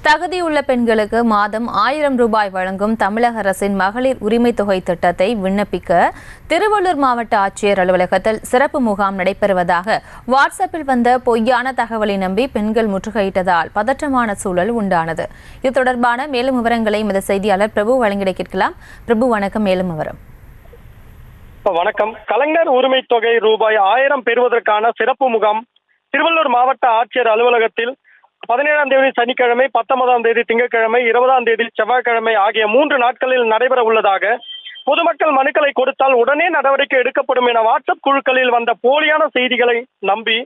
தகுதியுள்ள பெண்களுக்கு மாதம் 1000 ரூபாய் வழங்கும் தமிழக அரசின் மகளிர் உரிமை தொகை திட்டத்தை விண்ணப்பிக்க திருவள்ளூர் மாவட்ட ஆட்சியர் அலுவலகத்தில் சிறப்பு முகாம் நடைபெறுவதாக வாட்ஸ்அப்பில் வந்த பொய்யான தகவலை நம்பி பெண்கள் முற்றுகையிட்டதால் பதற்றமான சூழல் உண்டானது. இது தொடர்பான மேலும் விவரங்களை எமது செய்தியாளர் பிரபு வழங்கிட கேட்கலாம். பிரபு, வணக்கம். மேலும் விவரம். வணக்கம். கலைஞர் உரிமை தொகை ரூபாய் 1000 பெறுவதற்கான சிறப்பு முகாம் திருவள்ளூர் மாவட்ட ஆட்சியர் அலுவலகத்தில் 17ஆம் தேதி சனிக்கிழமை, 19ஆம் தேதி திங்கட்கிழமை, 20ஆம் தேதி செவ்வாய்க்கிழமை ஆகிய 3 நாட்களில் நடைபெற உள்ளதாக பொதுமக்கள் மனுக்களை கொடுத்தால் உடனே நடவடிக்கை எடுக்கப்படும் என வாட்ஸ்அப் குழுக்களில் வந்த போலியான செய்திகளை நம்பி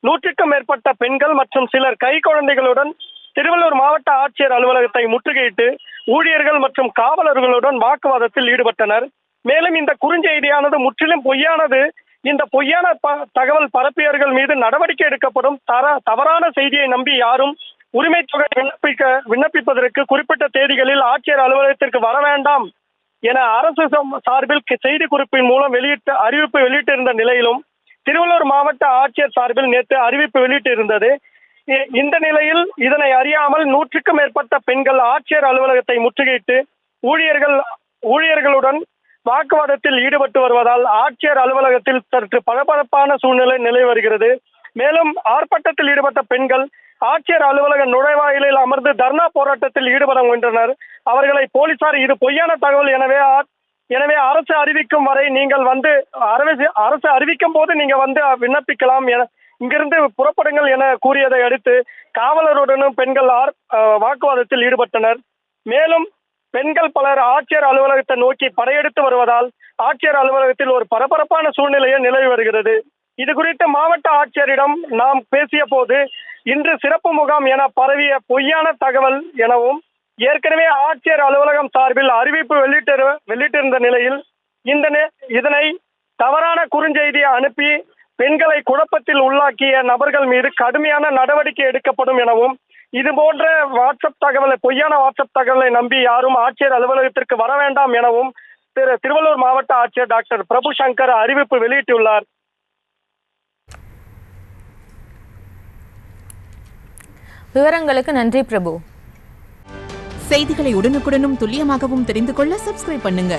100க்கும் மேற்பட்ட பெண்கள் மற்றும் சிலர் கை குழந்தைகளுடன் திருவள்ளூர் மாவட்ட ஆட்சியர் அலுவலகத்தை முற்றுகையிட்டு ஊழியர்கள் மற்றும் காவலர்களுடன் வாக்குவாதத்தில் ஈடுபட்டனர். மேலும் இந்த குறுஞ்செய்தியானது முற்றிலும் பொய்யானது. இந்த பொய்யான தகவல் பரப்பியவர்கள் மீது நடவடிக்கை எடுக்கப்படும். தவறான செய்தியை நம்பி யாரும் உரிமை தொகை விண்ணப்பிப்பதற்கு குறிப்பிட்ட தேதிகளில் ஆட்சியர் அலுவலகத்திற்கு வர வேண்டாம் என அரசு சார்பில் செய்தி குறிப்பின் மூலம் அறிவிப்பு வெளியிட்டிருந்த நிலையிலும் திருவள்ளூர் மாவட்ட ஆட்சியர் சார்பில் நேற்று அறிவிப்பு வெளியிட்டிருந்தது. இந்த நிலையில் இதனை அறியாமல் 100க்கும் மேற்பட்ட பெண்கள் ஆட்சியர் அலுவலகத்தை முற்றுகையிட்டு ஊழியர்களுடன் வாக்குவாதத்தில் ஈடுபட்டு வருவதால் ஆட்சியர் அலுவலகத்தில் சற்று பரபரப்பான சூழ்நிலை நிலவி வருகிறது. மேலும் ஆர்ப்பாட்டத்தில் ஈடுபட்ட பெண்கள் ஆட்சியர் அலுவலக நுழைவாயிலில் அமர்ந்து தர்ணா போராட்டத்தில் ஈடுபட முயன்றனர். அவர்களை போலீசார் இது பொய்யான தகவல், எனவே அரசு அறிவிக்கும் வரை நீங்கள் வந்து அரசு அறிவிக்கும் போது நீங்க வந்து விண்ணப்பிக்கலாம் என இங்கிருந்து புறப்படுங்கள் என கூறியதை அடுத்து காவலருடனும் பெண்கள் வாக்குவாதத்தில் ஈடுபட்டனர். மேலும் பெண்கள் பலர் ஆட்சியர் அலுவலகத்தை நோக்கி படையெடுத்து வருவதால் ஆட்சியர் அலுவலகத்தில் ஒரு பரபரப்பான சூழ்நிலையை நிலவி வருகிறது. இது குறித்து மாவட்ட ஆட்சியரிடம் நாம் பேசிய போது இன்று சிறப்பு முகாம் என பரவிய பொய்யான தகவல் எனவும் ஏற்கனவே ஆட்சியர் அலுவலகம் சார்பில் அறிவிப்பு வெளியிட்டிருந்த நிலையில் இதனை தவறான குறுஞ்செய்தியை அனுப்பி பெண்களை குழப்பத்தில் உள்ளாக்கிய நபர்கள் மீது கடுமையான நடவடிக்கை எடுக்கப்படும் எனவும் இது போன்ற பொய்யான வாட்ஸ்அப் தகவலை நம்பி யாரும் ஆட்சியர் அலுவலகத்திற்கு வர வேண்டாம் எனவும் திருவள்ளூர் மாவட்ட ஆட்சியர் டாக்டர் பிரபு சங்கர் அறிவிப்பு வெளியிட்டுள்ளார். விவரங்களுக்கு நன்றி பிரபு. செய்திகளை உடனுக்குடனும் துல்லியமாகவும் தெரிந்து கொள்ள சப்ஸ்கிரைப் பண்ணுங்க.